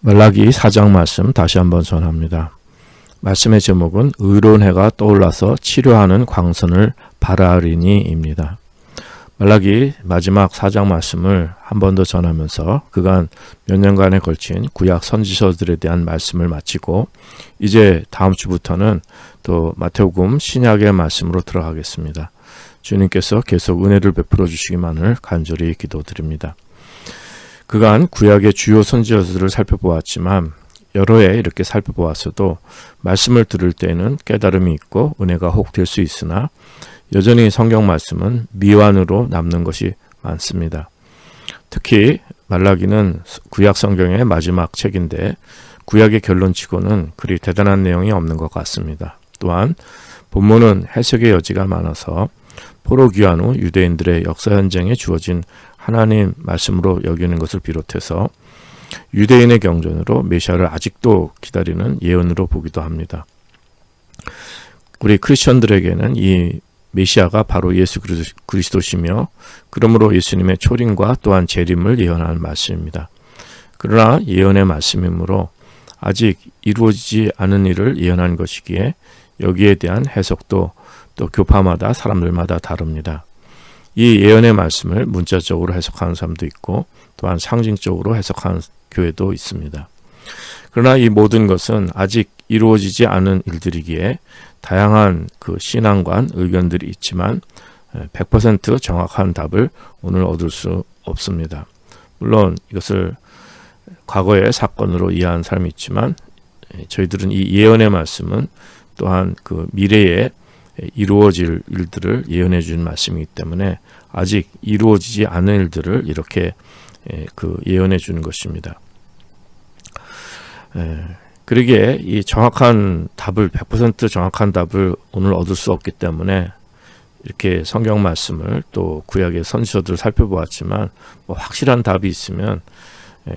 말라기 4장 말씀 다시 한번 전합니다. 말씀의 제목은 의로운 해가 떠올라서 치료하는 광선을 바라리니입니다. 말라기 마지막 4장 말씀을 한 번 더 전하면서 그간 몇 년간에 걸친 구약 선지서들에 대한 말씀을 마치고 이제 다음 주부터는 또 마태복음 신약의 말씀으로 들어가겠습니다. 주님께서 계속 은혜를 베풀어 주시기만을 간절히 기도드립니다. 그간 구약의 주요 선지서들을 살펴보았지만 여러 해 이렇게 살펴보았어도 말씀을 들을 때에는 깨달음이 있고 은혜가 혹 될 수 있으나 여전히 성경 말씀은 미완으로 남는 것이 많습니다. 특히 말라기는 구약 성경의 마지막 책인데 구약의 결론치고는 그리 대단한 내용이 없는 것 같습니다. 또한 본문은 해석의 여지가 많아서 포로 귀환 후 유대인들의 역사 현장에 주어진 하나님 말씀으로 여기는 것을 비롯해서 유대인의 경전으로 메시아를 아직도 기다리는 예언으로 보기도 합니다. 우리 크리스천들에게는 이 메시아가 바로 예수 그리스도시며 그러므로 예수님의 초림과 또한 재림을 예언하는 말씀입니다. 그러나 예언의 말씀이므로 아직 이루어지지 않은 일을 예언한 것이기에 여기에 대한 해석도 또 교파마다 사람들마다 다릅니다. 이 예언의 말씀을 문자적으로 해석하는 사람도 있고 또한 상징적으로 해석하는 교회도 있습니다. 그러나 이 모든 것은 아직 이루어지지 않은 일들이기에 다양한 그 신앙관 의견들이 있지만 100% 정확한 답을 오늘 얻을 수 없습니다. 물론 이것을 과거의 사건으로 이해한 사람이 있지만 저희들은 이 예언의 말씀은 또한 그 미래에 이루어질 일들을 예언해 준 말씀이기 때문에 아직 이루어지지 않은 일들을 이렇게 그 예언해 주는 것입니다. 그러기에 이 정확한 답을 100% 정확한 답을 오늘 얻을 수 없기 때문에 이렇게 성경 말씀을 또 구약의 선지서들을 살펴보았지만 뭐 확실한 답이 있으면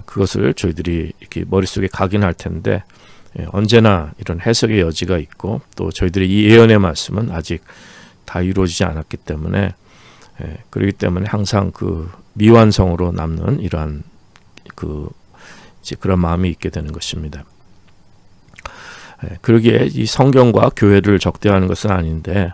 그것을 저희들이 이렇게 머릿속에 각인할 텐데 언제나 이런 해석의 여지가 있고 또 저희들의 이 예언의 말씀은 아직 다 이루어지지 않았기 때문에 그렇기 때문에 항상 그 미완성으로 남는 이러한 그런 마음이 있게 되는 것입니다. 그러기에 이 성경과 교회를 적대하는 것은 아닌데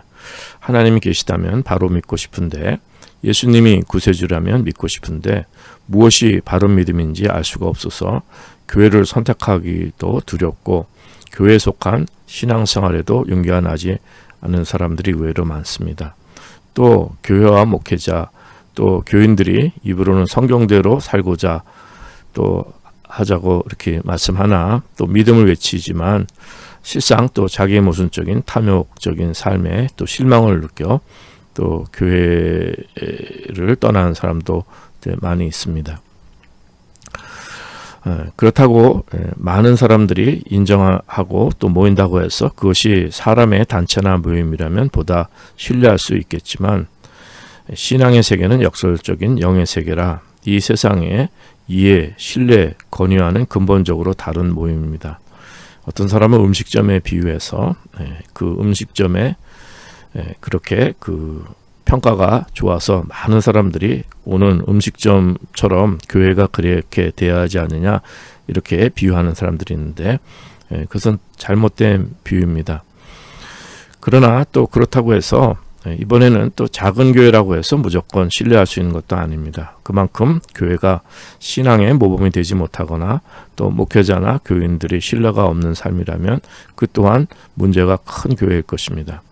하나님이 계시다면 바로 믿고 싶은데 예수님이 구세주라면 믿고 싶은데 무엇이 바른 믿음인지 알 수가 없어서 교회를 선택하기도 두렵고 교회에 속한 신앙생활에도 용기가 나지 않는 사람들이 의외로 많습니다. 또 교회와 목회자 또 교인들이 입으로는 성경대로 살고자 또 하자고 이렇게 말씀하나 또 믿음을 외치지만 실상 또 자기의 모순적인 탐욕적인 삶에 또 실망을 느껴 또 교회를 떠나는 사람도 많이 있습니다. 그렇다고 많은 사람들이 인정하고 또 모인다고 해서 그것이 사람의 단체나 모임이라면 보다 신뢰할 수 있겠지만 신앙의 세계는 역설적인 영의 세계라 이 세상에 이해, 신뢰, 권유하는 근본적으로 다른 모임입니다. 어떤 사람은 음식점에 비유해서 그 음식점에 그렇게 그 평가가 좋아서 많은 사람들이 오는 음식점처럼 교회가 그렇게 돼야 하지 않느냐 이렇게 비유하는 사람들이 있는데 그것은 잘못된 비유입니다. 그러나 또 그렇다고 해서 이번에는 또 작은 교회라고 해서 무조건 신뢰할 수 있는 것도 아닙니다. 그만큼 교회가 신앙의 모범이 되지 못하거나 또 목회자나 교인들이 신뢰가 없는 삶이라면 그 또한 문제가 큰 교회일 것입니다.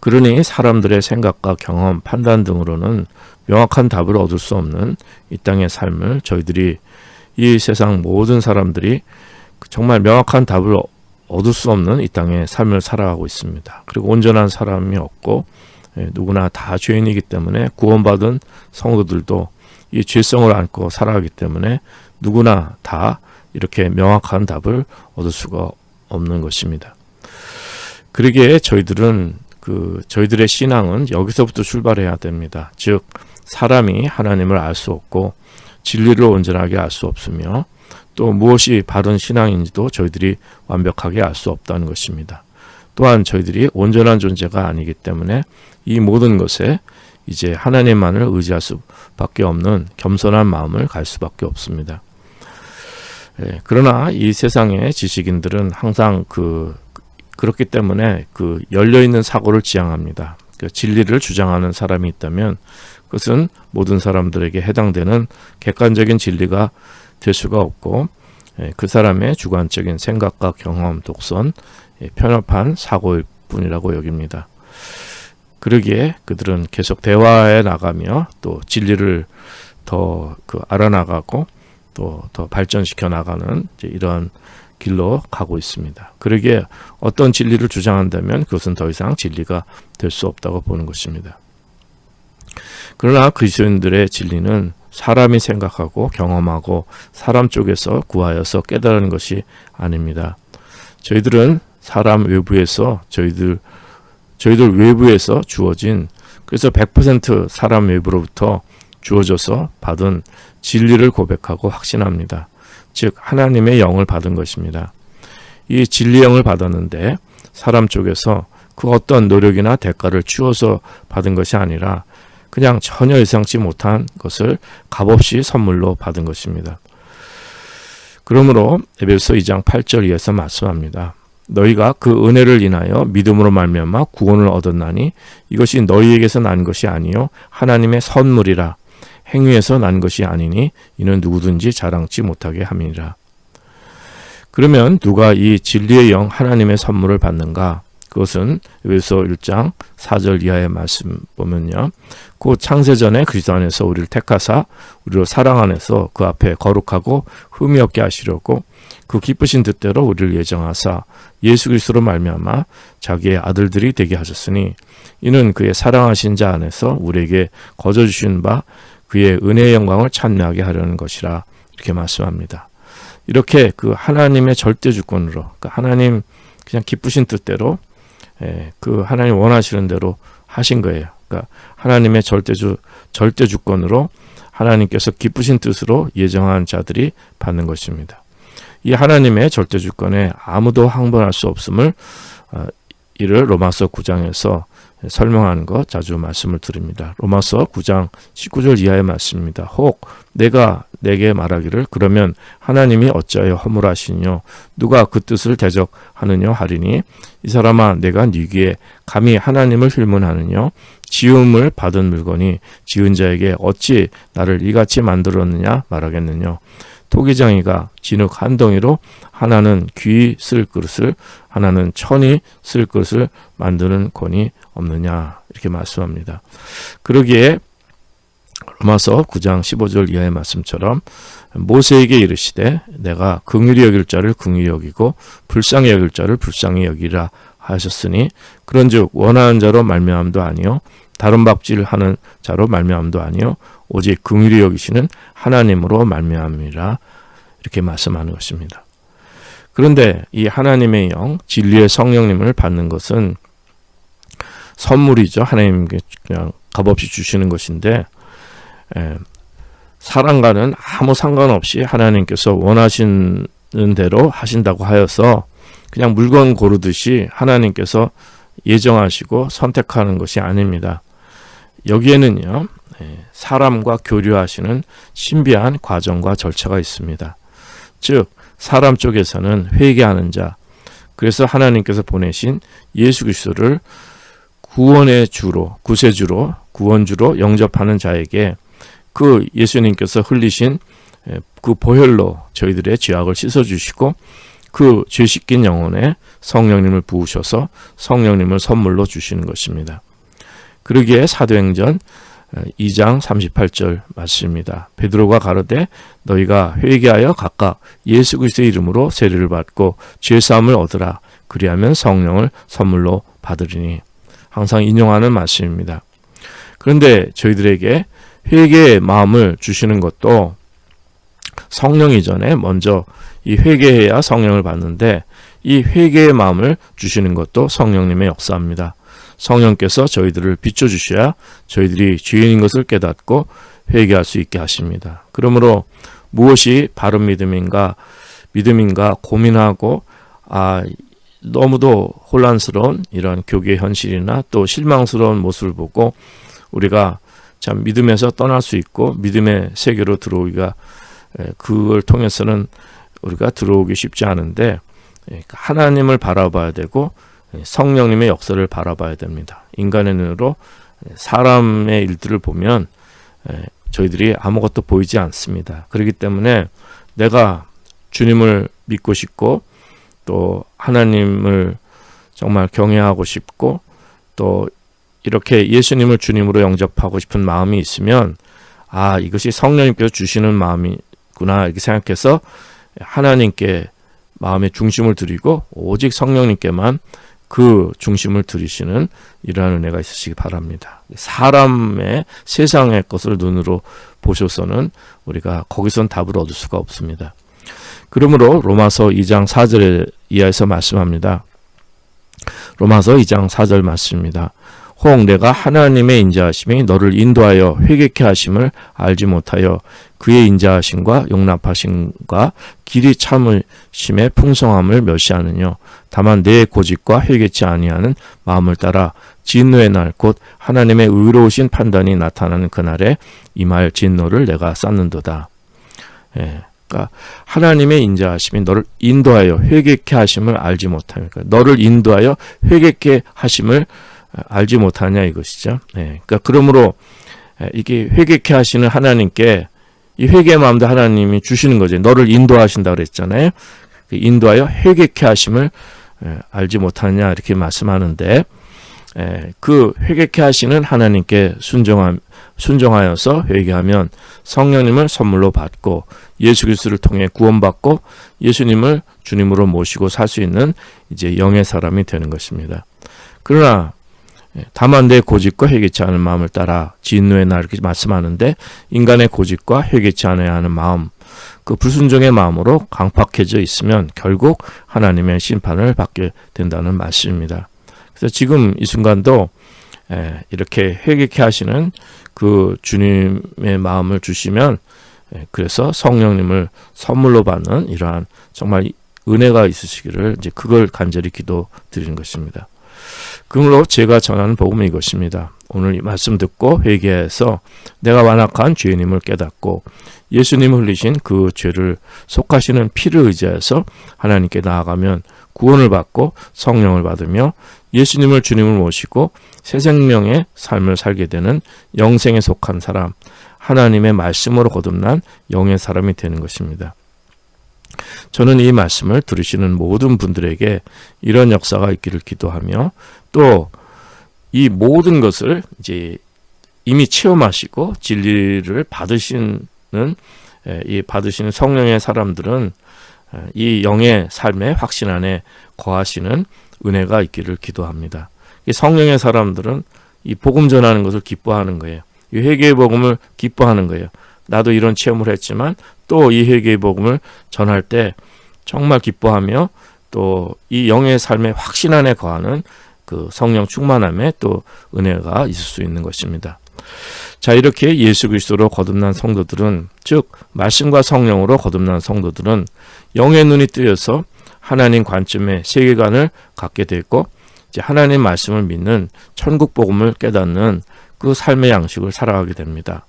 그러니 사람들의 생각과 경험, 판단 등으로는 명확한 답을 얻을 수 없는 이 땅의 삶을 저희들이 이 세상 모든 사람들이 정말 명확한 답을 얻을 수 없는 이 땅의 삶을 살아가고 있습니다. 그리고 온전한 사람이 없고 누구나 다 죄인이기 때문에 구원받은 성도들도 이 죄성을 안고 살아가기 때문에 누구나 다 이렇게 명확한 답을 얻을 수가 없는 것입니다. 그러기에 저희들의 신앙은 여기서부터 출발해야 됩니다. 즉 사람이 하나님을 알 수 없고 진리를 온전하게 알 수 없으며 또 무엇이 바른 신앙인지도 저희들이 완벽하게 알 수 없다는 것입니다. 또한 저희들이 온전한 존재가 아니기 때문에 이 모든 것에 이제 하나님만을 의지할 수밖에 없는 겸손한 마음을 갈 수밖에 없습니다. 그러나 이 세상의 지식인들은 항상 그렇기 때문에 열려있는 사고를 지향합니다. 진리를 주장하는 사람이 있다면 그것은 모든 사람들에게 해당되는 객관적인 진리가 될 수가 없고 그 사람의 주관적인 생각과 경험, 독선, 편협한 사고일 뿐이라고 여깁니다. 그러기에 그들은 계속 대화해 나가며 또 진리를 더 알아나가고 또 더 발전시켜 나가는 이런 길로 가고 있습니다. 그러기에 어떤 진리를 주장한다면 그것은 더 이상 진리가 될 수 없다고 보는 것입니다. 그러나 그리스도인들의 진리는 사람이 생각하고 경험하고 사람 쪽에서 구하여서 깨달은 것이 아닙니다. 저희들은 사람 외부에서 저희들 외부에서 주어진, 그래서 100% 사람 외부로부터 주어져서 받은 진리를 고백하고 확신합니다. 즉 하나님의 영을 받은 것입니다. 이 진리 영을 받았는데 사람 쪽에서 그 어떤 노력이나 대가를 주어서 받은 것이 아니라 그냥 전혀 예상치 못한 것을 값없이 선물로 받은 것입니다. 그러므로 에베소 2장 8절 이하에서 말씀합니다. 너희가 그 은혜를 인하여 믿음으로 말미암아 구원을 얻었나니 이것이 너희에게서 난 것이 아니요 하나님의 선물이라. 행위에서 난 것이 아니니 이는 누구든지 자랑치 못하게 함이니라. 그러면 누가 이 진리의 영 하나님의 선물을 받는가? 그것은 에베소 1장 4절 이하의 말씀 보면요. 곧 창세전에 그리스도 안에서 우리를 택하사 우리로 사랑 안에서 그 앞에 거룩하고 흠이 없게 하시려고 그 기쁘신 뜻대로 우리를 예정하사 예수 그리스도로 말미암아 자기의 아들들이 되게 하셨으니 이는 그의 사랑하신 자 안에서 우리에게 거저 주신 바 그의 은혜의 영광을 찬미하게 하려는 것이라 이렇게 말씀합니다. 이렇게 그 하나님의 절대 주권으로 하나님 그냥 기쁘신 뜻대로 그 하나님 원하시는 대로 하신 거예요. 그러니까 하나님의 절대 주권으로 하나님께서 기쁘신 뜻으로 예정한 자들이 받는 것입니다. 이 하나님의 절대 주권에 아무도 항변할 수 없음을 이를 로마서 9장에서 설명하는 것 자주 말씀을 드립니다. 로마서 9장 19절 이하의 말씀입니다. 혹 내가 내게 말하기를 그러면 하나님이 어찌하여 허물하시뇨 누가 그 뜻을 대적하느뇨 하리니 이 사람아 내가 네게 감히 하나님을 힐문하느뇨 지음을 받은 물건이 지은 자에게 어찌 나를 이같이 만들었느냐 말하겠느뇨 토기장이가 진흙 한 덩이로 하나는 귀 쓸 그릇을 하나는 천이 쓸 그릇을 만드는 권이 없느냐 이렇게 말씀합니다. 그러기에 로마서 9장 15절 이하의 말씀처럼 모세에게 이르시되 내가 긍휼히 여길 자를 긍휼히 여기고 불쌍히 여길 자를 불쌍히 여기라 하셨으니 그런즉 원하는 자로 말미암도 아니요 다른 박질하는 자로 말미암도 아니요 오직 긍휼히 여기시는 하나님으로 말미암이라 이렇게 말씀하는 것입니다. 그런데 이 하나님의 영 진리의 성령님을 받는 것은 선물이죠. 하나님께 그냥 값없이 주시는 것인데 사람과는 아무 상관없이 하나님께서 원하시는 대로 하신다고 하여서 그냥 물건 고르듯이 하나님께서 예정하시고 선택하는 것이 아닙니다. 여기에는요 사람과 교류하시는 신비한 과정과 절차가 있습니다. 즉 사람 쪽에서는 회개하는 자, 그래서 하나님께서 보내신 예수 그리스도를 구원의 주로, 구세주로, 구원주로 영접하는 자에게 그 예수님께서 흘리신 그 보혈로 저희들의 죄악을 씻어주시고 그 죄 씻긴 영혼에 성령님을 부으셔서 성령님을 선물로 주시는 것입니다. 그러기에 사도행전 2장 38절 말씀입니다. 베드로가 가로되 너희가 회개하여 각각 예수 그리스도의 이름으로 세례를 받고 죄사함을 얻으라. 그리하면 성령을 선물로 받으리니. 항상 인용하는 말씀입니다. 그런데 저희들에게 회개의 마음을 주시는 것도 성령 이전에 먼저 이 회개해야 성령을 받는데 이 회개의 마음을 주시는 것도 성령님의 역사입니다. 성령께서 저희들을 비춰주셔야 저희들이 죄인인 것을 깨닫고 회개할 수 있게 하십니다. 그러므로 무엇이 바른 믿음인가 고민하고 너무도 혼란스러운 이런 교계 현실이나 또 실망스러운 모습을 보고 우리가 참 믿음에서 떠날 수 있고 믿음의 세계로 들어오기가 그걸 통해서는 우리가 들어오기 쉽지 않은데 하나님을 바라봐야 되고 성령님의 역사를 바라봐야 됩니다. 인간의 눈으로 사람의 일들을 보면 저희들이 아무것도 보이지 않습니다. 그렇기 때문에 내가 주님을 믿고 싶고 또 하나님을 정말 경외하고 싶고 또 이렇게 예수님을 주님으로 영접하고 싶은 마음이 있으면 이것이 성령님께서 주시는 마음이구나 이렇게 생각해서 하나님께 마음의 중심을 드리고 오직 성령님께만 그 중심을 들이시는 이러한 은혜가 있으시기 바랍니다. 사람의 세상의 것을 눈으로 보셔서는 우리가 거기선 답을 얻을 수가 없습니다. 그러므로 로마서 2장 4절 이하에서 말씀합니다. 로마서 2장 4절 말씀입니다. 혹 내가 하나님의 인자하심이 너를 인도하여 회개케 하심을 알지 못하여 그의 인자하심과 용납하심과 길이 참으심의 풍성함을 멸시하느뇨. 다만 내 고집과 회개치 아니하는 마음을 따라 진노의 날 곧 하나님의 의로우신 판단이 나타나는 그날에 임할 진노를 내가 쌓는도다. 그러니까 하나님의 인자하심이 너를 인도하여 회개케 하심을 알지 못하니까 그러니까 너를 인도하여 회개케 하심을 알지 못하냐 이것이죠. 그러니까 그러므로 이게 회개케 하시는 하나님께 이 회개의 마음도 하나님이 주시는 거죠. 너를 인도하신다 그랬잖아요. 인도하여 회개케 하심을 알지 못하냐 이렇게 말씀하는데 그 회개케 하시는 하나님께 순종하여서 회개하면 성령님을 선물로 받고 예수 그리스도를 통해 구원받고 예수님을 주님으로 모시고 살 수 있는 이제 영의 사람이 되는 것입니다. 그러나 다만 내 고집과 회개치 않은 마음을 따라 진노의 날 이렇게 말씀하는데 인간의 고집과 회개치 않아야 하는 마음 그 불순종의 마음으로 강팍해져 있으면 결국 하나님의 심판을 받게 된다는 말씀입니다. 그래서 지금 이 순간도 이렇게 회개케 하시는 그 주님의 마음을 주시면 그래서 성령님을 선물로 받는 이러한 정말 은혜가 있으시기를 이제 그걸 간절히 기도드리는 것입니다. 그러므로 제가 전하는 복음은 이것입니다. 오늘 이 말씀 듣고 회개해서 내가 완악한 죄인임을 깨닫고 예수님 흘리신 그 죄를 속하시는 피를 의지해서 하나님께 나아가면 구원을 받고 성령을 받으며 예수님을 주님을 모시고 새 생명의 삶을 살게 되는 영생에 속한 사람, 하나님의 말씀으로 거듭난 영의 사람이 되는 것입니다. 저는 이 말씀을 들으시는 모든 분들에게 이런 역사가 있기를 기도하며 또 이 모든 것을 이제 이미 체험하시고 진리를 받으시는 성령의 사람들은 이 영의 삶의 확신 안에 거하시는 은혜가 있기를 기도합니다. 성령의 사람들은 이 복음 전하는 것을 기뻐하는 거예요. 이 회개의 복음을 기뻐하는 거예요. 나도 이런 체험을 했지만 또 이 회개의 복음을 전할 때 정말 기뻐하며 또 이 영의 삶의 확신 안에 거하는 그 성령 충만함에 또 은혜가 있을 수 있는 것입니다. 자, 이렇게 예수 그리스도로 거듭난 성도들은 즉 말씀과 성령으로 거듭난 성도들은 영의 눈이 뜨여서 하나님 관점의 세계관을 갖게 되고 이제 하나님 말씀을 믿는 천국 복음을 깨닫는 그 삶의 양식을 살아가게 됩니다.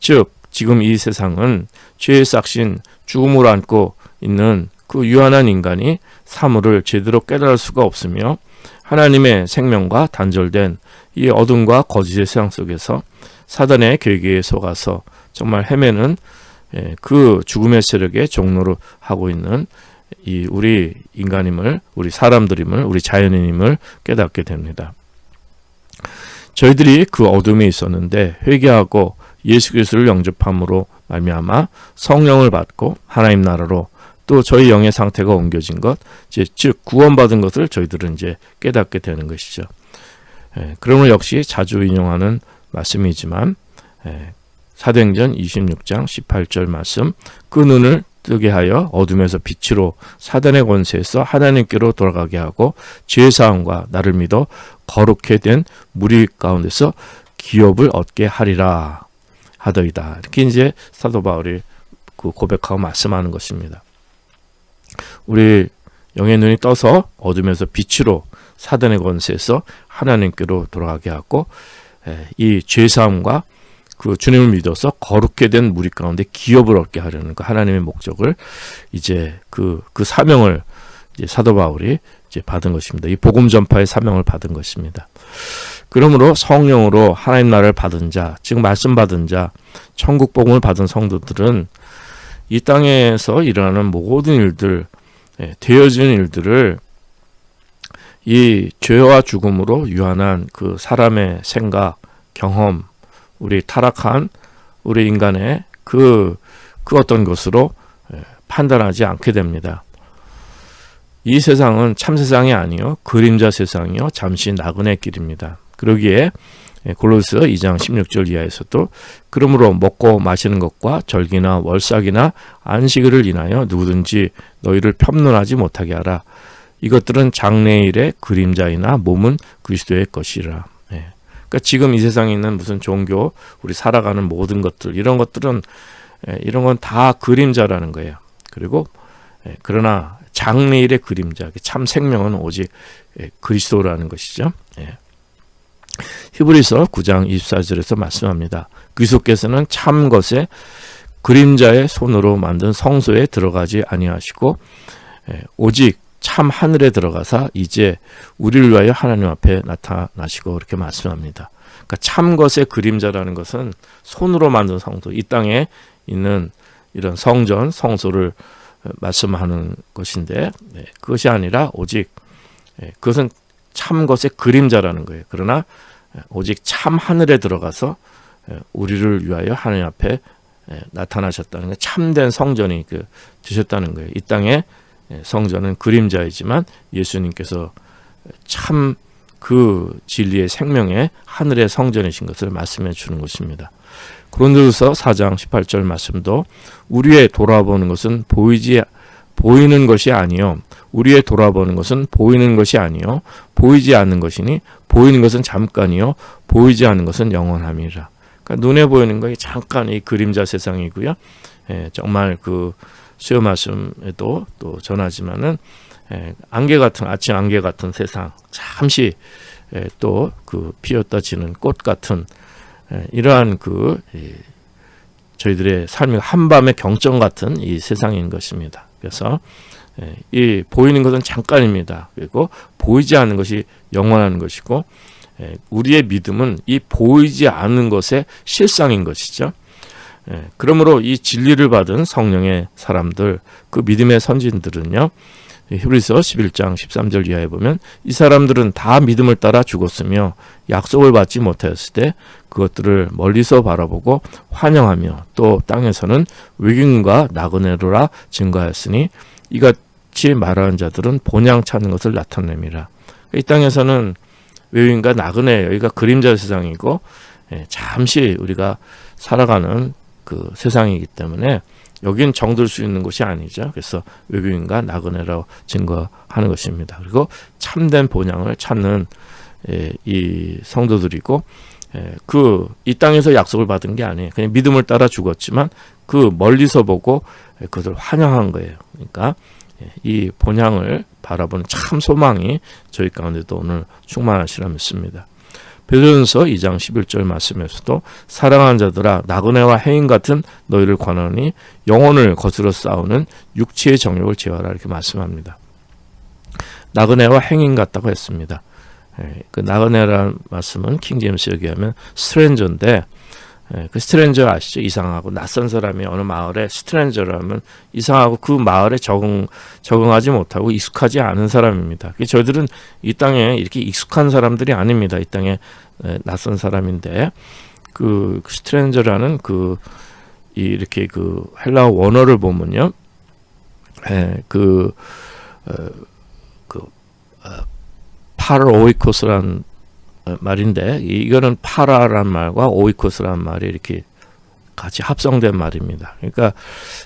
즉 지금 이 세상은 죄의 싹신 죽음을 안고 있는 그 유한한 인간이 사물을 제대로 깨달을 수가 없으며 하나님의 생명과 단절된 이 어둠과 거짓의 세상 속에서 사단의 계계에 속아서 정말 헤매는 그 죽음의 세력의 종로를 하고 있는 이 우리 인간임을, 우리 사람들임을, 우리 자연인임을 깨닫게 됩니다. 저희들이 그 어둠에 있었는데 회개하고 예수 그리스도를 영접함으로 말미암아 성령을 받고 하나님 나라로 또 저희 영의 상태가 옮겨진 것, 즉 구원받은 것을 저희들은 이제 깨닫게 되는 것이죠. 그러므로 역시 자주 인용하는 말씀이지만 사도행전 26장 18절 말씀 그 눈을 뜨게 하여 어둠에서 빛으로 사단의 권세에서 하나님께로 돌아가게 하고 죄사함과 나를 믿어 거룩해 된 무리 가운데서 기업을 얻게 하리라 하더이다. 이렇게 이제 사도 바울이 그 고백하고 말씀하는 것입니다. 우리 영의 눈이 떠서 어둠에서 빛으로 사단의 권세에서 하나님께로 돌아가게 하고 이 죄사함과 그 주님을 믿어서 거룩게 된 무리 가운데 기업을 얻게 하려는 그 하나님의 목적을 이제 그 사명을 이제 사도 바울이 이제 받은 것입니다. 이 복음 전파의 사명을 받은 것입니다. 그러므로 성령으로 하나님 나라를 받은 자, 즉 말씀 받은 자, 천국 복음을 받은 성도들은 이 땅에서 일어나는 모든 일들, 되어지는 일들을 이 죄와 죽음으로 유한한 그 사람의 생각, 경험, 우리 타락한 우리 인간의 그 어떤 것으로 판단하지 않게 됩니다. 이 세상은 참 세상이 아니요 그림자 세상이요 잠시 나그네 길입니다. 그러기에 골로새 2장 16절 이하에서도 그러므로 먹고 마시는 것과 절기나 월삭이나 안식일을 인하여 누구든지 너희를 편론하지 못하게 하라. 이것들은 장래일의 그림자이나 몸은 그리스도의 것이라. 그러니까 지금 이 세상에 있는 무슨 종교, 우리 살아가는 모든 것들, 이런 것들은 이런 건 다 그림자라는 거예요. 그리고 그러나 장래일의 그림자, 참 생명은 오직 그리스도라는 것이죠. 히브리서 9장 24절에서 말씀합니다. 그리스도께서는 참 것에 그림자의 손으로 만든 성소에 들어가지 아니하시고 오직 참 하늘에 들어가사 이제 우리를 위하여 하나님 앞에 나타나시고 이렇게 말씀합니다. 그러니까 참 것의 그림자라는 것은 손으로 만든 성소, 이 땅에 있는 이런 성전, 성소를 말씀하는 것인데 그것이 아니라 오직 그것은 참 것의 그림자라는 거예요. 그러나 오직 참 하늘에 들어가서 우리를 위하여 하나님 앞에 나타나셨다는 거예요. 참된 성전이 되셨다는 거예요. 이 땅에 성전은 그림자이지만 예수님께서 참 그 진리의 생명의 하늘의 성전이신 것을 말씀해 주는 것입니다. 고린도후서 4장 18절 말씀도 우리의 돌아보는 것은 보이는 것이 아니요 우리의 돌아보는 것은 보이는 것이 아니요 보이지 않는 것이니 보이는 것은 잠깐이요 보이지 않는 것은 영원함이라. 그러니까 눈에 보이는 것이 잠깐 이 그림자 세상이고요. 정말 그 수요 말씀에도 또 전하지만은 안개 같은 아침 안개 같은 세상, 잠시 또 그 피었다 지는 꽃 같은 이러한 저희들의 삶이 한밤의 경점 같은 이 세상인 것입니다. 그래서 이 보이는 것은 잠깐입니다. 그리고 보이지 않는 것이 영원한 것이고 우리의 믿음은 이 보이지 않는 것의 실상인 것이죠. 그러므로 이 진리를 받은 성령의 사람들, 그 믿음의 선진들은요, 히브리서 11장 13절 이하에 보면 이 사람들은 다 믿음을 따라 죽었으며 약속을 받지 못하였을 때 그것들을 멀리서 바라보고 환영하며 또 땅에서는 외국인과 나그네로라 증거하였으니 이같이 말하는 자들은 본향 찾는 것을 나타냅니다. 이 땅에서는 외국인과 나그네, 여기가 그림자 세상이고 잠시 우리가 살아가는 그 세상이기 때문에 여긴 정들 수 있는 곳이 아니죠. 그래서 외국인과 나그네라고 증거하는 것입니다. 그리고 참된 본향을 찾는 이 성도들이고 이 땅에서 약속을 받은 게 아니에요. 그냥 믿음을 따라 죽었지만 그 멀리서 보고 그것을 환영한 거예요. 그러니까 이 본향을 바라보는 참 소망이 저희 가운데도 오늘 충만하시라 믿습니다. 베드로전서 2장 11절 말씀에서도 사랑하는 자들아 나그네와 해인 같은 너희를 권하니 영혼을 거스러 싸우는 육체의 정욕을 제어하라 이렇게 말씀합니다. 나그네와 행인 같다고 했습니다. 그 나그네라는 말씀은 킹제임스 얘기하면 스트레인저인데 그 스트레인저 아시죠? 이상하고 낯선 사람이 어느 마을에 스트레인저라면 이상하고 그 마을에 적응하지 못하고 익숙하지 않은 사람입니다. 저희들은 이 땅에 이렇게 익숙한 사람들이 아닙니다. 이 땅에 낯선 사람인데 그 스트레인저라는 이렇게 그 헬라어 원어를 보면요, 파라오이코스라는 말인데 이거는 파라란 말과 오이코스라는 말이 이렇게 같이 합성된 말입니다. 그러니까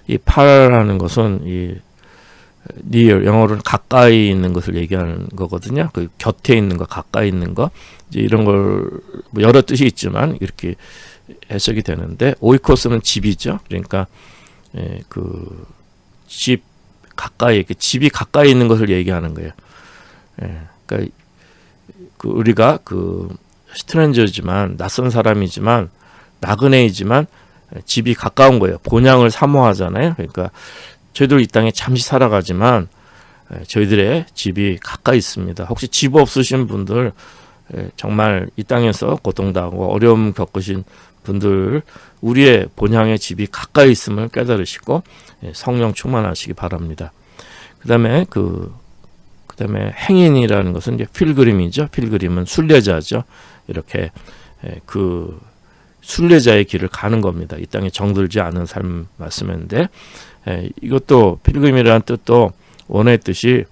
이 파라라는 것은 이 near 영어로는 가까이 있는 것을 얘기하는 거거든요. 그 곁에 있는 거, 가까이 있는 거 이제 이런 걸 뭐 여러 뜻이 있지만 이렇게 해석이 되는데 오이코스는 집이죠. 그러니까 그 집 가까이 집이 가까이 있는 것을 얘기하는 거예요. 그러니까 우리가 스트레인저지만 낯선 사람이지만 나그네이지만 집이 가까운 거예요. 본향을 사모하잖아요. 그러니까 저희들 이 땅에 잠시 살아가지만 저희들의 집이 가까이 있습니다. 혹시 집 없으신 분들, 정말 이 땅에서 고통당하고 어려움 겪으신 분들, 우리의 본향의 집이 가까이 있음을 깨달으시고 성령 충만하시기 바랍니다. 그다음에 행인이라는 것은 이제 필그림이죠. 필그림은 순례자죠. 이렇게 그 순례자의 길을 가는 겁니다. 이 땅에 정들지 않은 삶 말씀인데, 이것도 필그림이라는 뜻도 원어의 뜻이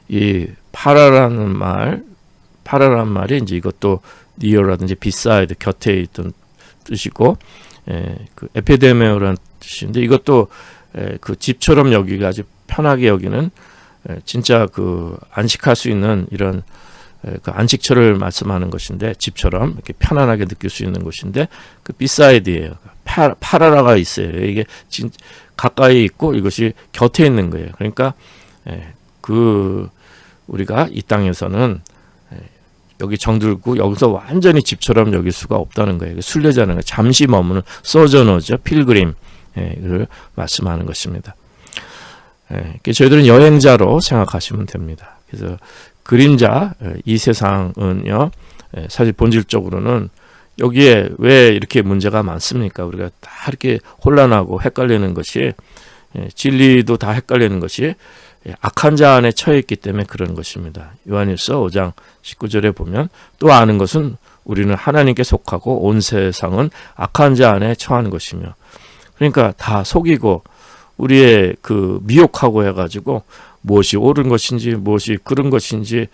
이 파라라는 말이 이제 이것도 니어라든지 비사이드 곁에 있던 뜻이고, 그 에피데메오라는 뜻인데 이것도 그 집처럼 여기가 아주 편하게 여기는 진짜 그 안식할 수 있는 이런 그 안식처를 말씀하는 것인데, 집처럼 이렇게 편안하게 느낄 수 있는 곳인데 그 비사이드예요. 파라라가 있어요. 이게 가까이 있고 이것이 곁에 있는 거예요. 그러니까 그 우리가 이 땅에서는 여기 정들고 여기서 완전히 집처럼 여길 수가 없다는 거예요. 순례자는 거, 잠시 머무는 소저너죠. 필그림을 말씀하는 것입니다. 저희들은 여행자로 생각하시면 됩니다. 그래서 그림자, 이 세상은요, 사실 본질적으로는 여기에 왜 이렇게 문제가 많습니까? 우리가 다 이렇게 혼란하고 헷갈리는 것이, 진리도 다 헷갈리는 것이 악한 자 안에 처해 있기 때문에 그런 것입니다. 요한일서 5장 19절에 보면 또 아는 것은 우리는 하나님께 속하고 온 세상은 악한 자 안에 처한 것이며, 그러니까 다 속이고 우리의 그 미혹하고 해가지고 무엇이 옳은 것인지 무엇이 그른 것인지,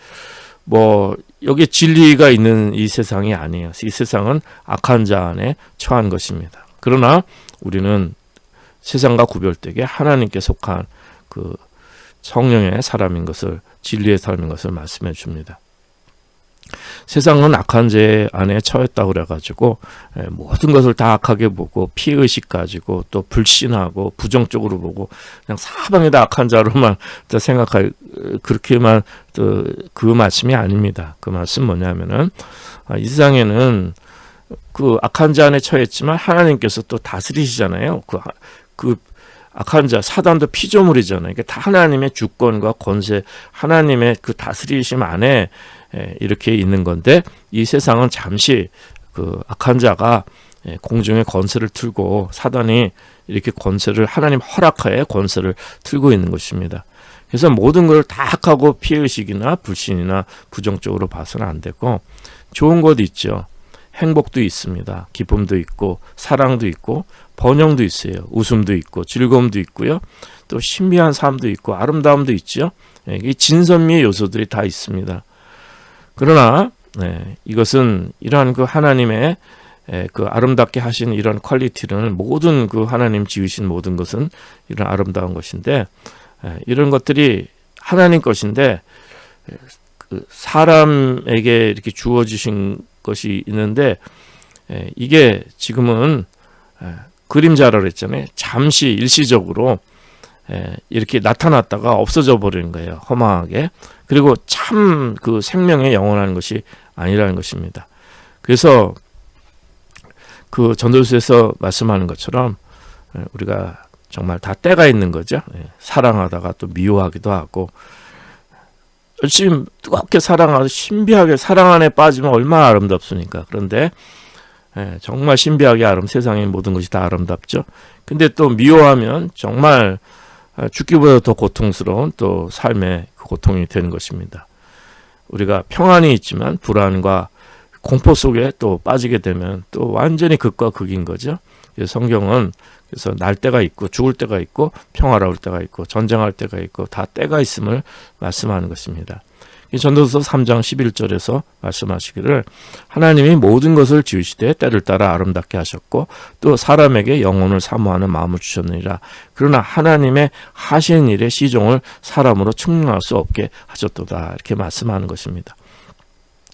뭐 여기 진리가 있는 이 세상이 아니에요. 이 세상은 악한 자 안에 처한 것입니다. 그러나 우리는 세상과 구별되게 하나님께 속한 그 성령의 사람인 것을, 진리의 사람인 것을 말씀해 줍니다. 세상은 악한 죄 안에 처했다고 그래가지고 모든 것을 다 악하게 보고 피의식 가지고 또 불신하고 부정적으로 보고 그냥 사방에 다 악한 자로만 생각할, 그렇게만 그 말씀이 아닙니다. 그 말씀 뭐냐면은 이 세상에는 그 악한 자 안에 처했지만 하나님께서 또 다스리시잖아요. 그 악한 자, 사단도 피조물이잖아요. 이게 다 하나님의 주권과 권세, 하나님의 그 다스리심 안에 이렇게 있는 건데, 이 세상은 잠시 그 악한 자가 공중의 권세를 틀고 사단이 이렇게 권세를, 하나님 허락하에 권세를 틀고 있는 것입니다. 그래서 모든 걸 다 악하고 피의식이나 불신이나 부정적으로 봐서는 안 되고, 좋은 것 있죠. 행복도 있습니다. 기쁨도 있고 사랑도 있고 번영도 있어요. 웃음도 있고 즐거움도 있고요. 또 신비한 삶도 있고 아름다움도 있죠. 이 진선미의 요소들이 다 있습니다. 그러나 이것은 이러한 그 하나님의 그 아름답게 하신 이런 퀄리티는, 모든 그 하나님 지으신 모든 것은 이런 아름다운 것인데, 이런 것들이 하나님 것인데 그 사람에게 이렇게 주어지신 것이 있는데, 이게 지금은 그림자라고 그랬잖아요. 잠시 일시적으로 이렇게 나타났다가 없어져 버리는 거예요. 허망하게. 그리고 참 그 생명에 영원한 것이 아니라는 것입니다. 그래서 그 전도서에서 말씀하는 것처럼 우리가 정말 다 때가 있는 거죠. 사랑하다가 또 미워하기도 하고, 열심히 뜨겁게 사랑하고 신비하게 사랑 안에 빠지면 얼마나 아름답습니까? 그런데 정말 신비하게 세상의 모든 것이 다 아름답죠. 근데 또 미워하면 정말 죽기보다 더 고통스러운 또 삶의 고통이 되는 것입니다. 우리가 평안이 있지만 불안과 공포 속에 또 빠지게 되면 또 완전히 극과 극인 거죠. 그래서 성경은 그래서 날 때가 있고 죽을 때가 있고 평화로울 때가 있고 전쟁할 때가 있고 다 때가 있음을 말씀하는 것입니다. 전도서 3장 11절에서 말씀하시기를 하나님이 모든 것을 지으시되 때를 따라 아름답게 하셨고 또 사람에게 영혼을 사모하는 마음을 주셨느니라. 그러나 하나님의 하신 일의 시종을 사람으로 측량할 수 없게 하셨도다. 이렇게 말씀하는 것입니다.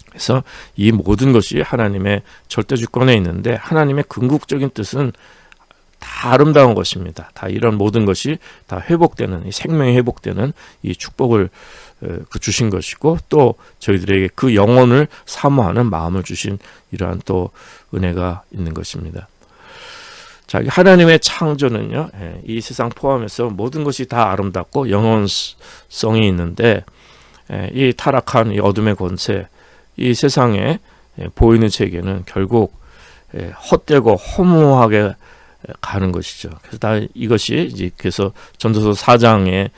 그래서 이 모든 것이 하나님의 절대 주권에 있는데, 하나님의 궁극적인 뜻은 다 아름다운 것입니다. 다 이런 모든 것이 다 회복되는, 이 생명이 회복되는 이 축복을 주신 것이고, 또 저희들에게 그 영혼을 사모하는 마음을 주신 이러한 또 은혜가 있는 것입니다. 자, 하나님의 창조는요, 이 세상 포함해서 모든 것이 다 아름답고 영혼성이 있는데, 이 타락한 이 어둠의 권세, 이 세상에 보이는 세계는 결국 헛되고 허무하게 가는 것이죠. 그래서 다 이것이 이제 그래서 전도서 4장에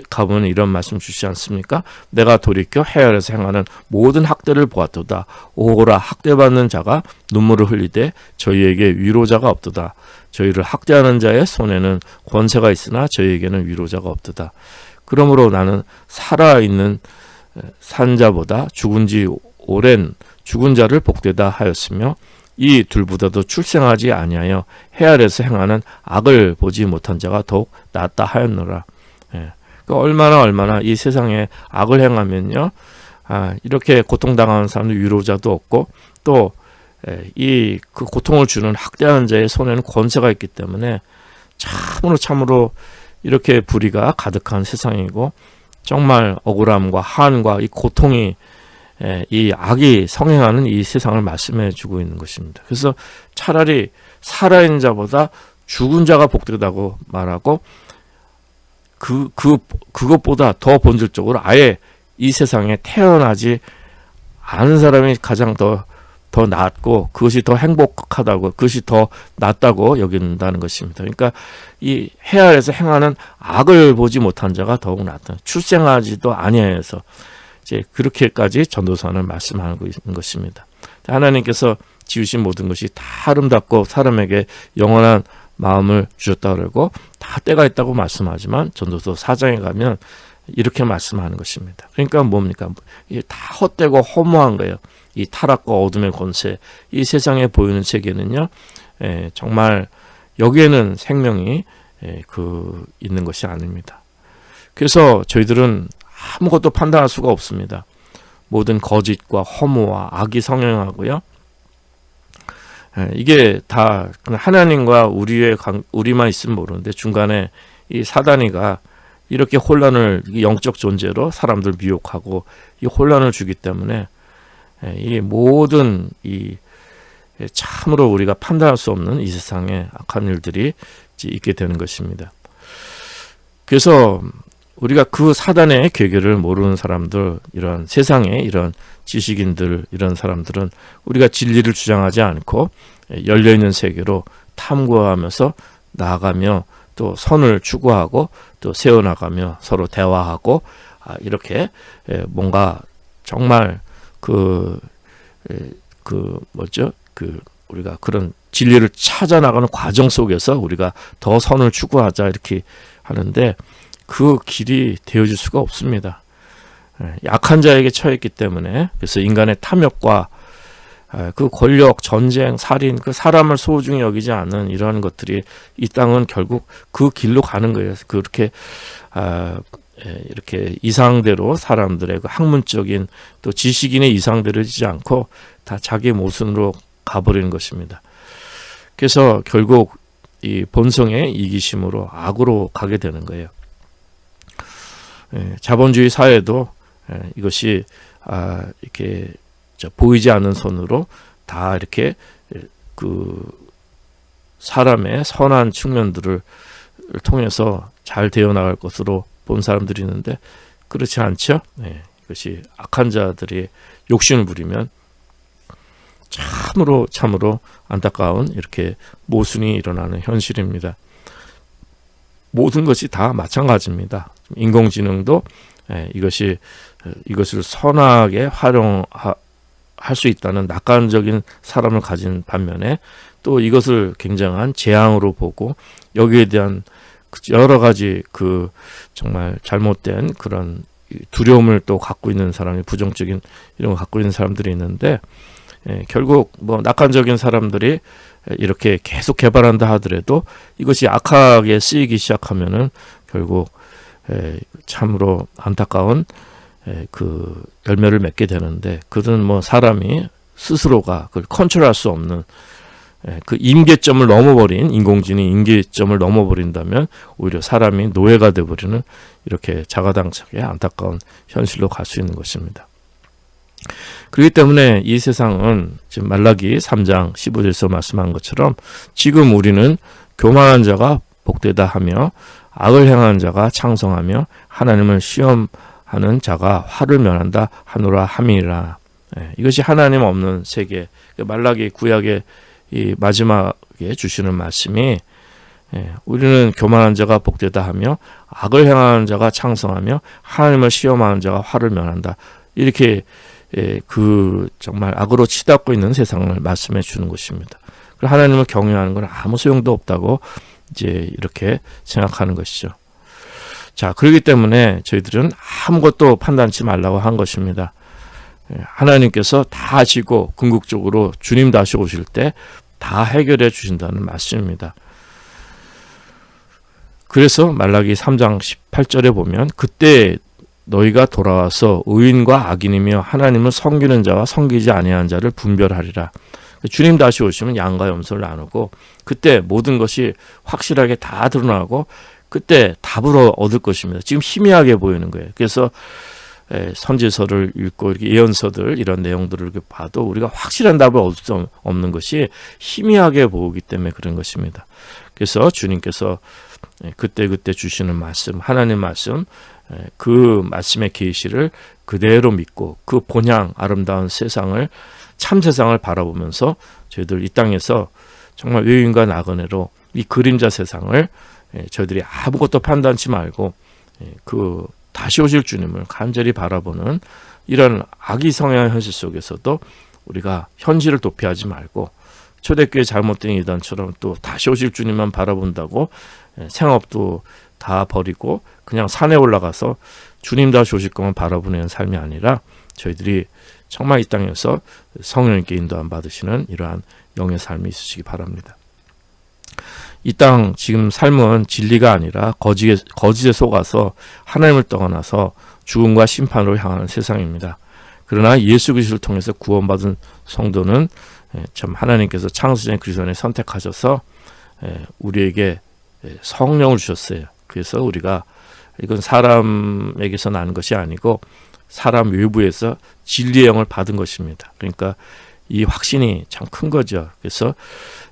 가보면 이런 말씀 주시지 않습니까? 내가 돌이켜 해열에서 행하는 모든 학대를 보았도다. 오호라, 학대받는 자가 눈물을 흘리되 저희에게 위로자가 없도다. 저희를 학대하는 자의 손에는 권세가 있으나 저희에게는 위로자가 없도다. 그러므로 나는 살아있는 산 자보다 죽은 지 오랜 죽은 자를 복되다 하였으며, 이 둘보다도 출생하지 아니하여 해 아래에서 행하는 악을 보지 못한 자가 더욱 낫다 하였노라. 얼마나 이 세상에 악을 행하면요, 이렇게 고통당하는 사람들 위로자도 없고, 또 그 고통을 주는 학대하는 자의 손에는 권세가 있기 때문에 참으로 이렇게 불의가 가득한 세상이고, 정말 억울함과 한과 이 고통이, 이 악이 성행하는 이 세상을 말씀해 주고 있는 것입니다. 그래서 차라리 살아있는 자보다 죽은 자가 복되다고 말하고, 그것보다 더 본질적으로 아예 이 세상에 태어나지 않은 사람이 가장 더 낫고, 그것이 더 행복하다고, 그것이 더 낫다고 여긴다는 것입니다. 그러니까 이 해 아래에서 행하는 악을 보지 못한 자가 더욱 낫다. 출생하지도 아니하여서 이제 그렇게까지 전도서는 말씀하고 있는 것입니다. 하나님께서 지으신 모든 것이 다 아름답고 사람에게 영원한 마음을 주셨다 그러고 다 때가 있다고 말씀하지만 전도서 4장에 가면 이렇게 말씀하는 것입니다. 그러니까 뭡니까? 이게 다 헛되고 허무한 거예요. 이 타락과 어둠의 권세, 이 세상에 보이는 세계는요, 정말 여기에는 생명이 있는 것이 아닙니다. 그래서 저희들은 아무것도 판단할 수가 없습니다. 모든 거짓과 허무와 악이 성행하고요. 이게 다 하나님과 우리만 있으면 모르는데 중간에 이 사단이가 이렇게 혼란을, 영적 존재로 사람들 미혹하고 이 혼란을 주기 때문에 이 모든 참으로 우리가 판단할 수 없는 이 세상에 악한 일들이 있게 되는 것입니다. 그래서 우리가 그 사단의 괴계를 모르는 사람들, 이런 세상에 이런 지식인들, 이런 사람들은 우리가 진리를 주장하지 않고 열려있는 세계로 탐구하면서 나아가며 또 선을 추구하고 또 세워나가며 서로 대화하고, 이렇게 뭔가 정말 우리가 그런 진리를 찾아 나가는 과정 속에서 우리가 더 선을 추구하자 이렇게 하는데, 그 길이 되어질 수가 없습니다. 약한 자에게 처했기 때문에. 그래서 인간의 탐욕과 그 권력, 전쟁, 살인, 그 사람을 소중히 여기지 않는 이러한 것들이 이 땅은 결국 그 길로 가는 거예요. 그렇게 이렇게 이상대로 사람들의 그 학문적인 또 지식인의 이상대로 지지 않고 다 자기 모순으로 가버리는 것입니다. 그래서 결국 이 본성의 이기심으로 악으로 가게 되는 거예요. 자본주의 사회도 이것이 이렇게 보이지 않는 손으로 다 이렇게 그 사람의 선한 측면들을 통해서 잘 되어 나갈 것으로 본 사람들이 있는데 그렇지 않죠. 이것이 악한 자들이 욕심을 부리면 참으로 안타까운 이렇게 모순이 일어나는 현실입니다. 모든 것이 다 마찬가지입니다. 인공지능도 이것을 선하게 활용할 수 있다는 낙관적인 사람을 가진 반면에 또 이것을 굉장한 재앙으로 보고 여기에 대한 여러 가지 정말 잘못된 그런 두려움을 또 갖고 있는 사람이, 부정적인 이런 걸 갖고 있는 사람들이 있는데, 결국 낙관적인 사람들이 이렇게 계속 개발한다 하더라도 이것이 악하게 쓰이기 시작하면은 결국 참으로 안타까운 그 열매를 맺게 되는데, 그는 사람이 스스로가 그걸 컨트롤할 수 없는 그 임계점을 넘어버린 인공지능이 임계점을 넘어버린다면 오히려 사람이 노예가 되어버리는 이렇게 자가당착의 안타까운 현실로 갈 수 있는 것입니다. 그렇기 때문에 이 세상은 지금 말라기 3장 15절에서 말씀한 것처럼 지금 우리는 교만한 자가 복되다 하며 악을 행하는 자가 창성하며 하나님을 시험하는 자가 화를 면한다 하노라 함이라. 이것이 하나님 없는 세계, 말라기 구약의 이 마지막에 주시는 말씀이 우리는 교만한 자가 복되다 하며 악을 행하는 자가 창성하며 하나님을 시험하는 자가 화를 면한다. 이렇게 그 정말 악으로 치닫고 있는 세상을 말씀해 주는 것입니다. 하나님을 경외하는 건 아무 소용도 없다고 이제 이렇게 생각하는 것이죠. 자, 그렇기 때문에 저희들은 아무것도 판단치 말라고 한 것입니다. 하나님께서 다 하시고 궁극적으로 주님 다시 오실 때 다 해결해 주신다는 말씀입니다. 그래서 말라기 3장 18절에 보면 그때 너희가 돌아와서 의인과 악인이며 하나님을 섬기는 자와 섬기지 아니하는 자를 분별하리라. 주님 다시 오시면 양과 염소를 나누고 그때 모든 것이 확실하게 다 드러나고 그때 답을 얻을 것입니다. 지금 희미하게 보이는 거예요. 그래서 선지서를 읽고 이렇게 예언서들 이런 내용들을 이렇게 봐도 우리가 확실한 답을 얻을 수 없는 것이 희미하게 보이기 때문에 그런 것입니다. 그래서 주님께서 그때 주시는 말씀, 하나님 말씀, 그 말씀의 계시를 그대로 믿고 그 본향 아름다운 세상을 참 세상을 바라보면서 저희들 이 땅에서 정말 외인과 나그네로 이 그림자 세상을 저희들이 아무것도 판단치 말고 그 다시 오실 주님을 간절히 바라보는 이런 악의성향의 현실 속에서도 우리가 현실을 도피하지 말고 초대교회 잘못된 이단처럼 또 다시 오실 주님만 바라본다고 생업도 다 버리고 그냥 산에 올라가서 주님 다시 오실 것만 바라보는 삶이 아니라 저희들이 정말 이 땅에서 성령님께 인도함 받으시는 이러한 영의 삶이 있으시기 바랍니다. 이 땅 지금 삶은 진리가 아니라 거짓에 속아서 하나님을 떠나서 죽음과 심판으로 향하는 세상입니다. 그러나 예수 그리스도를 통해서 구원받은 성도는 참 하나님께서 창세전 그리스도를 선택하셔서 우리에게 성령을 주셨어요. 그래서 우리가 이건 사람에게서 난 것이 아니고 사람 외부에서 진리의 영을 받은 것입니다. 그러니까 이 확신이 참 큰 거죠. 그래서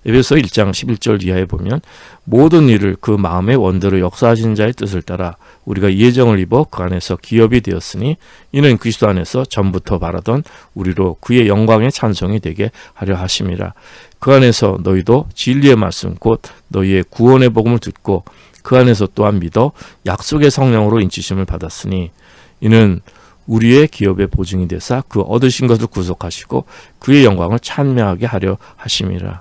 에베소 1장 11절 이하에 보면 모든 일을 그 마음의 원대로 역사하신 자의 뜻을 따라 우리가 예정을 입어 그 안에서 기업이 되었으니 이는 그리스도 안에서 전부터 바라던 우리로 그의 영광의 찬송이 되게 하려 하심이라. 그 안에서 너희도 진리의 말씀 곧 너희의 구원의 복음을 듣고 그 안에서 또한 믿어 약속의 성령으로 인치심을 받았으니 이는 우리의 기업의 보증이 되사 그 얻으신 것을 구속하시고 그의 영광을 찬미하게 하려 하심이라.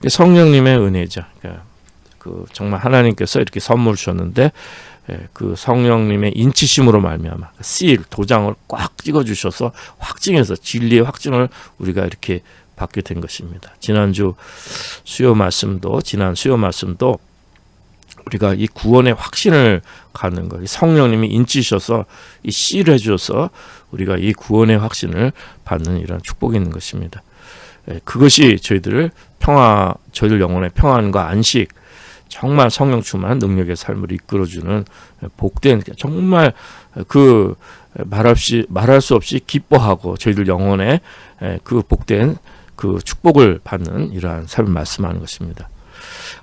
성령님의 은혜죠. 그 정말 하나님께서 이렇게 선물 주셨는데 그 성령님의 인치심으로 말미암아 실 도장을 꽉 찍어 주셔서 확증해서 진리의 확증을 우리가 이렇게 받게 된 것입니다. 지난 수요 말씀도 우리가 이 구원의 확신을 갖는 것, 성령님이 인치셔서 이 씨를 해주셔서 우리가 이 구원의 확신을 받는 이런 축복이 있는 것입니다. 그것이 저희들 영혼의 평안과 안식, 정말 성령 충만한 능력의 삶을 이끌어주는 복된 정말 그 말할 수 없이 기뻐하고 저희들 영혼의 그 복된 그 축복을 받는 이러한 삶을 말씀하는 것입니다.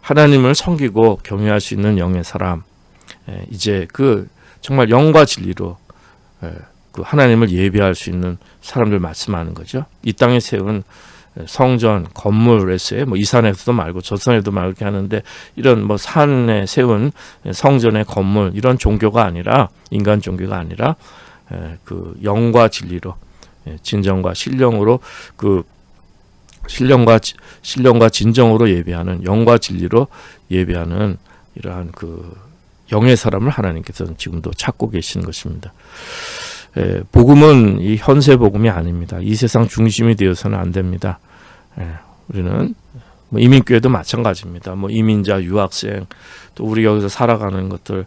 하나님을 섬기고 경외할 수 있는 영의 사람, 이제 그 정말 영과 진리로 그 하나님을 예배할 수 있는 사람들 말씀하는 거죠. 이 땅에 세운 성전, 건물에서의 이 산에서도 말고 저 산에도 말고 이렇게 하는데 이런 산에 세운 성전의 건물 이런 종교가 아니라 인간 종교가 아니라 그 영과 진리로 진정과 신령으로 그 신령과 진정으로 예배하는 영과 진리로 예배하는 이러한 그 영의 사람을 하나님께서는 지금도 찾고 계시는 것입니다. 복음은 이 현세 복음이 아닙니다. 이 세상 중심이 되어서는 안 됩니다. 우리는 이민교회도 마찬가지입니다. 이민자, 유학생, 또 우리 여기서 살아가는 것들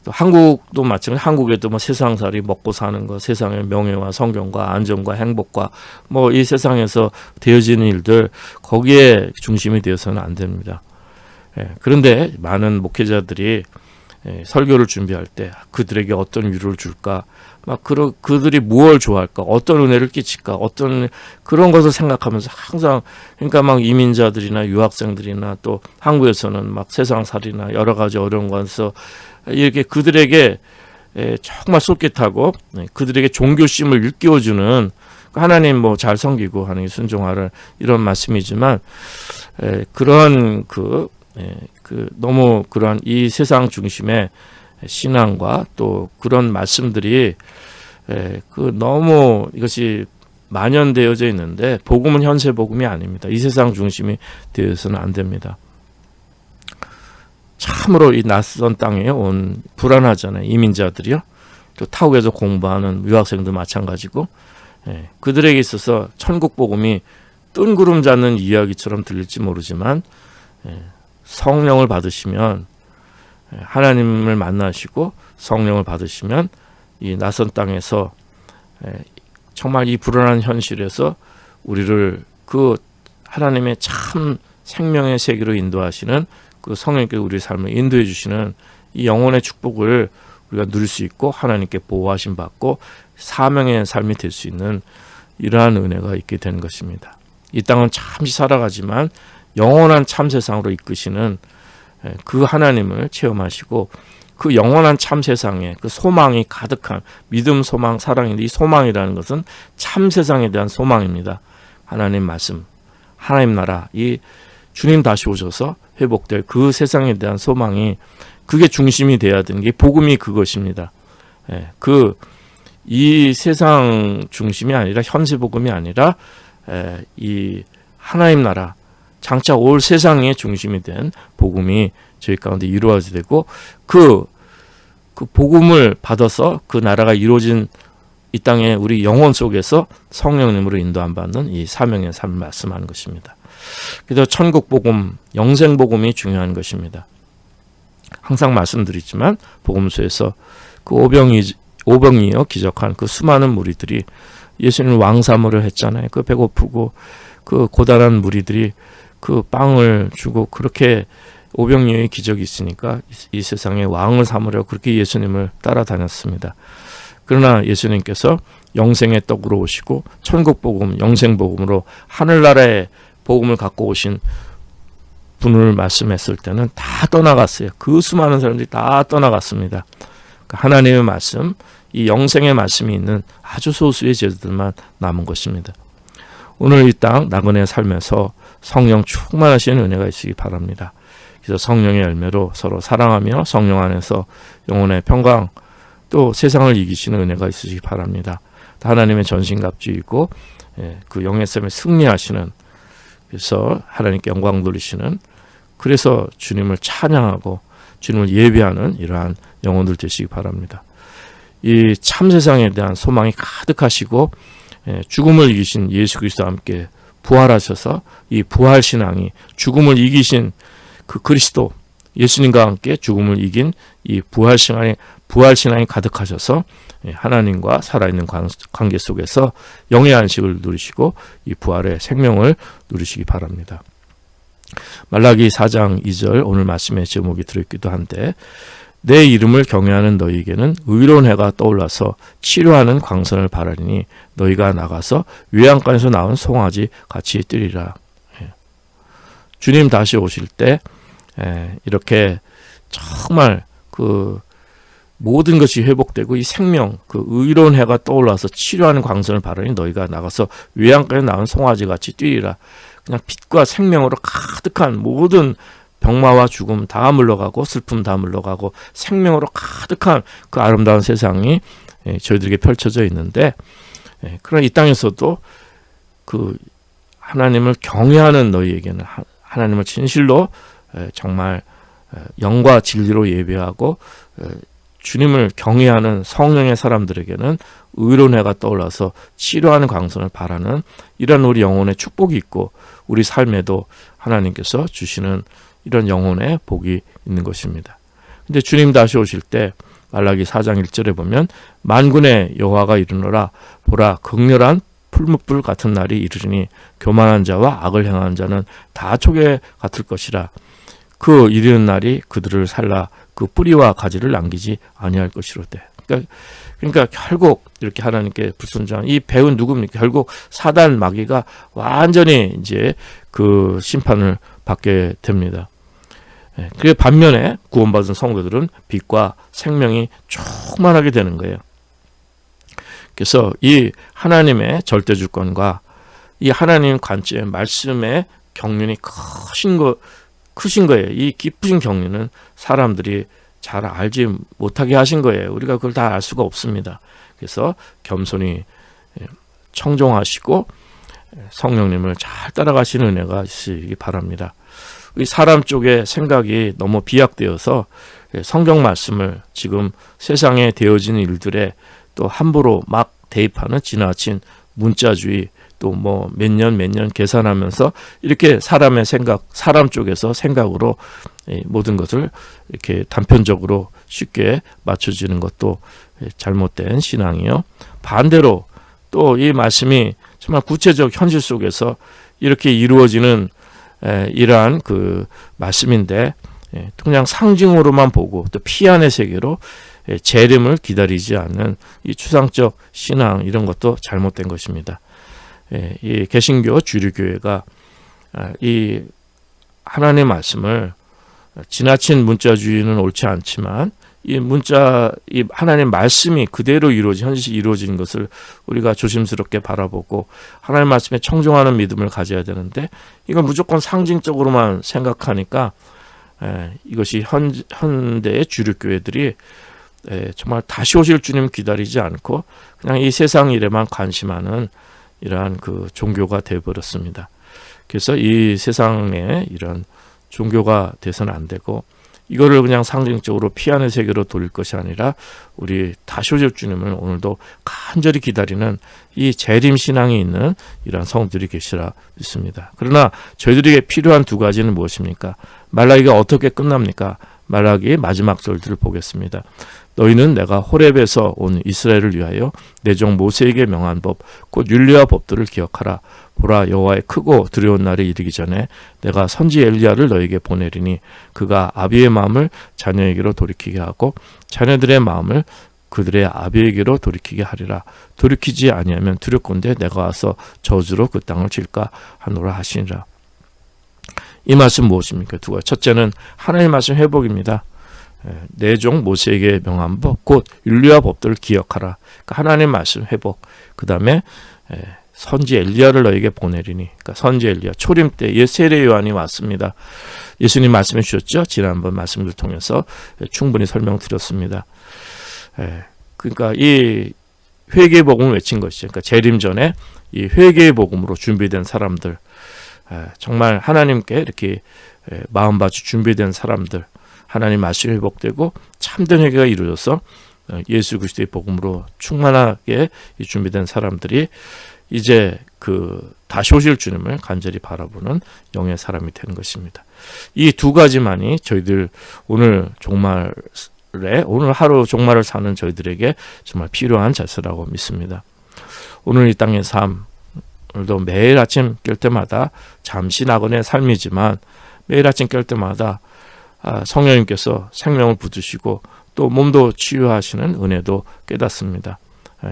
또 한국도 마찬가지. 한국에도 뭐 세상살이 먹고 사는 거, 세상의 명예와 성경과 안정과 행복과 뭐 이 세상에서 되어지는 일들 거기에 중심이 되어서는 안 됩니다. 그런데 많은 목회자들이 설교를 준비할 때 그들에게 어떤 위로를 줄까, 막 그들이 무엇을 좋아할까, 어떤 은혜를 끼칠까, 어떤 그런 것을 생각하면서 항상, 그러니까 막 이민자들이나 유학생들이나 또 한국에서는 막 세상살이나 여러 가지 어려운 것에서 이렇게 그들에게 정말 솔깃하고 그들에게 종교심을 일깨워주는, 하나님 뭐 잘 섬기고 하나님 순종하라 이런 말씀이지만, 그런 너무 그런 이 세상 중심의 신앙과 또 그런 말씀들이 너무 이것이 만연되어져 있는데, 복음은 현세 복음이 아닙니다. 이 세상 중심이 되어서는 안 됩니다. 참으로 이 낯선 땅에 온 불안하잖아요. 이민자들이요. 또 타국에서 공부하는 유학생도 마찬가지고, 그들에게 있어서 천국 복음이 뜬구름 잡는 이야기처럼 들릴지 모르지만, 성령을 받으시면, 하나님을 만나시고 성령을 받으시면 이 낯선 땅에서 정말 이 불안한 현실에서 우리를 그 하나님의 참 생명의 세계로 인도하시는 그 성령께 우리 삶을 인도해 주시는 이 영혼의 축복을 우리가 누릴 수 있고, 하나님께 보호하심 받고 사명의 삶이 될 수 있는 이러한 은혜가 있게 되는 것입니다. 이 땅은 잠시 살아가지만 영원한 참 세상으로 이끄시는 그 하나님을 체험하시고, 그 영원한 참 세상에 그 소망이 가득한 믿음, 소망, 사랑인데, 이 소망이라는 것은 참 세상에 대한 소망입니다. 하나님 말씀, 하나님 나라, 이 주님 다시 오셔서 회복될 그 세상에 대한 소망이, 그게 중심이 돼야 되는 게 복음이 그것입니다. 이 세상 중심이 아니라, 현세 복음이 아니라 이 하나님 나라, 장차 올 세상의 중심이 된 복음이 저희 가운데 이루어져야 되고, 그 복음을 받아서 그 나라가 이루어진 이 땅에 우리 영혼 속에서 성령님으로 인도함 받는 이 사명의 삶을 말씀하는 것입니다. 그래서 천국 복음, 영생 복음이 중요한 것입니다. 항상 말씀드리지만 복음서에서 그 오병이어 기적한 그 수많은 무리들이 예수님을 왕사모를 했잖아요. 그 배고프고 그 고단한 무리들이 그 빵을 주고, 그렇게 오병이어의 기적이 있으니까 이 세상에 왕을 삼으려고 그렇게 예수님을 따라다녔습니다. 그러나 예수님께서 영생의 떡으로 오시고 천국 복음, 영생 복음으로 하늘나라의 복음을 갖고 오신 분을 말씀했을 때는 다 떠나갔어요. 그 수많은 사람들이 다 떠나갔습니다. 하나님의 말씀, 이 영생의 말씀이 있는 아주 소수의 제자들만 남은 것입니다. 오늘 이 땅 나그네 삶에서 성령 충만하신 은혜가 있으기 바랍니다. 그래서 성령의 열매로 서로 사랑하며 성령 안에서 영혼의 평강, 또 세상을 이기시는 은혜가 있으시기 바랍니다. 하나님의 전신갑주이고 그 영의 삶에 승리하시는, 그래서 하나님께 영광 돌리시는, 그래서 주님을 찬양하고 주님을 예배하는 이러한 영혼들 되시기 바랍니다. 이 참 세상에 대한 소망이 가득하시고 죽음을 이기신 예수 그리스도와 함께 부활하셔서 이 부활신앙이, 죽음을 이기신 그 그리스도 예수님과 함께 죽음을 이긴 이 부활신앙이 가득하셔서 하나님과 살아있는 관계 속에서 영의 안식을 누리시고 이 부활의 생명을 누리시기 바랍니다. 말라기 4장 2절 오늘 말씀의 제목이 들어있기도 한데, 내 이름을 경외하는 너희에게는 의로운 해가 떠올라서 치료하는 광선을 바라리니 너희가 나가서 외양간에서 나온 송아지 같이 뛰리라. 주님 다시 오실 때 이렇게 정말 그 모든 것이 회복되고 이 생명, 그 의로운 해가 떠올라서 치료하는 광선을 바라니 너희가 나가서 외양간에 나온 송아지 같이 뛰리라. 그냥 빛과 생명으로 가득한 모든 병마와 죽음 다 물러가고 슬픔 다 물러가고 생명으로 가득한 그 아름다운 세상이 저희들에게 펼쳐져 있는데, 그러나 이 땅에서도 그 하나님을 경외하는 너희에게는, 하나님을 진실로 정말 영과 진리로 예배하고 주님을 경외하는 성령의 사람들에게는 의로운 해가 떠올라서 치료하는 광선을 바라는 이런 우리 영혼의 축복이 있고, 우리 삶에도 하나님께서 주시는 이런 영혼의 복이 있는 것입니다. 근데 주님 다시 오실 때 말라기 4장 1절에 보면 만군의 여호와가 이르노라 보라 극렬한 풀무불 같은 날이 이르리니 교만한 자와 악을 행하는 자는 다 초계 같을 것이라. 그 이르는 날이 그들을 살라 그 뿌리와 가지를 남기지 아니할 것이로되. 그러니까 결국 이렇게 하나님께 불순종한 이 배은 누굽니까? 결국 사단 마귀가 완전히 이제 그 심판을 받게 됩니다. 그 반면에 구원받은 성도들은 빛과 생명이 충만하게 되는 거예요. 그래서 이 하나님의 절대 주권과 이 하나님 관점의 말씀의 경륜이 크신 거예요. 이 깊으신 경륜은 사람들이 잘 알지 못하게 하신 거예요. 우리가 그걸 다 알 수가 없습니다. 그래서 겸손히 청종하시고 성령님을 잘 따라가시는 은혜가 있으시기 바랍니다. 이 사람 쪽의 생각이 너무 비약되어서 성경 말씀을 지금 세상에 되어지는 일들에 또 함부로 막 대입하는 지나친 문자주의, 또 뭐 몇 년 계산하면서 이렇게 사람의 생각, 사람 쪽에서 생각으로 모든 것을 이렇게 단편적으로 쉽게 맞춰지는 것도 잘못된 신앙이요. 반대로 또 이 말씀이 정말 구체적 현실 속에서 이렇게 이루어지는 이러한 그 말씀인데 그냥 상징으로만 보고 또 피안의 세계로 재림을 기다리지 않는 이 추상적 신앙, 이런 것도 잘못된 것입니다. 이 개신교 주류교회가 이 하나님의 말씀을 지나친 문자주의는 옳지 않지만 이 하나님 말씀이 그대로 현실이 이루어지는 것을 우리가 조심스럽게 바라보고 하나님 말씀에 청종하는 믿음을 가져야 되는데, 이건 무조건 상징적으로만 생각하니까 이것이 현대의 주류교회들이 정말 다시 오실 주님 기다리지 않고 그냥 이 세상 일에만 관심하는 이러한 그 종교가 되어버렸습니다. 그래서 이 세상에 이런 종교가 돼서는 안 되고, 이거를 그냥 상징적으로 피안의 세계로 돌릴 것이 아니라 우리 다시 오실 주님을 오늘도 간절히 기다리는 이 재림 신앙이 있는 이러한 성도들이 계시라 믿습니다. 그러나 저희들에게 필요한 두 가지는 무엇입니까? 말라기가 어떻게 끝납니까? 말라기 마지막 절들을 보겠습니다. 너희는 내가 호렙에서 온 이스라엘을 위하여 내 종 모세에게 명한 법 곧 율례와 법들을 기억하라. 보라, 여호와의 크고 두려운 날이 이르기 전에 내가 선지 엘리야를 너에게 보내리니 그가 아비의 마음을 자녀에게로 돌이키게 하고 자녀들의 마음을 그들의 아비에게로 돌이키게 하리라. 돌이키지 아니하면 두렵건대 내가 와서 저주로 그 땅을 칠까 하노라 하시니라. 이 말씀 무엇입니까? 두 가지. 첫째는 하나님의 말씀 회복입니다. 내 종 모세에게 명한 법 곧 율례와 법들을 기억하라. 그러니까 하나님의 말씀 회복. 그 다음에 선지 엘리야를 너에게 보내리니, 그러니까 선지 엘리야 초림 때 세례 요한이 왔습니다. 예수님 말씀해 주셨죠. 지난번 말씀을 통해서 충분히 설명드렸습니다. 그러니까 이 회개의 복음을 외친 것이죠. 그러니까 재림 전에 이 회개의 복음으로 준비된 사람들, 정말 하나님께 이렇게 마음바치 준비된 사람들, 하나님 말씀이 회복되고 참된 회개가 이루어져서 예수 그리스도의 복음으로 충만하게 준비된 사람들이 이제 그 다시 오실 주님을 간절히 바라보는 영의 사람이 되는 것입니다. 이 두 가지만이 저희들 오늘 하루 종말을 사는 저희들에게 정말 필요한 자세라고 믿습니다. 오늘 이 땅의 삶, 오늘도 매일 아침 깰 때마다 잠시 낙원의 삶이지만 매일 아침 깰 때마다 성령님께서 생명을 부으시고 또 몸도 치유하시는 은혜도 깨닫습니다.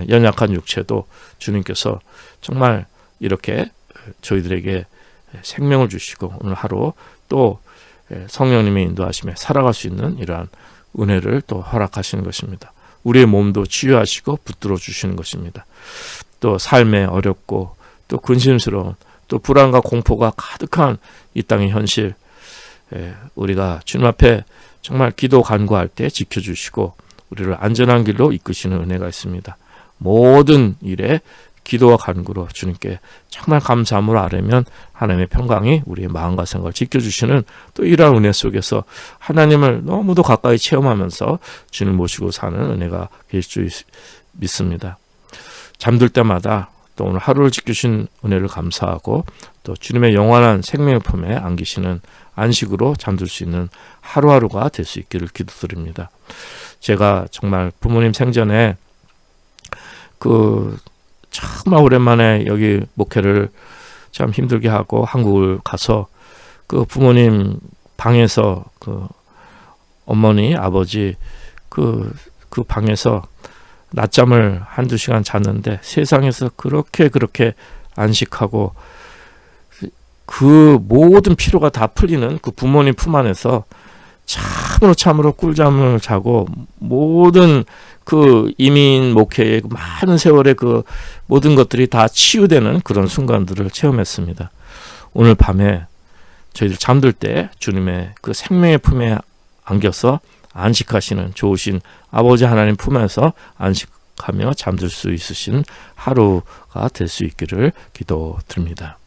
연약한 육체도 주님께서 정말 이렇게 저희들에게 생명을 주시고 오늘 하루 또 성령님의 인도하심에 살아갈 수 있는 이러한 은혜를 또 허락하시는 것입니다. 우리의 몸도 치유하시고 붙들어 주시는 것입니다. 또 삶에 어렵고 또 근심스러운 또 불안과 공포가 가득한 이 땅의 현실, 우리가 주님 앞에 정말 기도 간구할 때 지켜주시고 우리를 안전한 길로 이끄시는 은혜가 있습니다. 모든 일에 기도와 간구로 주님께 정말 감사함으로 아뢰면 하나님의 평강이 우리의 마음과 생각을 지켜주시는 또 이러한 은혜 속에서 하나님을 너무도 가까이 체험하면서 주님 모시고 사는 은혜가 계실 줄 믿습니다. 잠들 때마다 또 오늘 하루를 지켜주신 은혜를 감사하고 또 주님의 영원한 생명의 품에 안기시는 안식으로 잠들 수 있는 하루하루가 될 수 있기를 기도드립니다. 제가 정말 부모님 생전에 정말 오랜만에 여기 목회를 참 힘들게 하고 한국을 가서 그 부모님 방에서 어머니 아버지 그 방에서 낮잠을 한두 시간 잤는데 세상에서 그렇게 안식하고 그 모든 피로가 다 풀리는 그 부모님 품 안에서 참으로 꿀잠을 자고 모든 그 이민 목회의 많은 세월의 그 모든 것들이 다 치유되는 그런 순간들을 체험했습니다. 오늘 밤에 저희들 잠들 때 주님의 그 생명의 품에 안겨서 안식하시는 좋으신 아버지 하나님 품에서 안식하며 잠들 수 있으신 하루가 될 수 있기를 기도드립니다.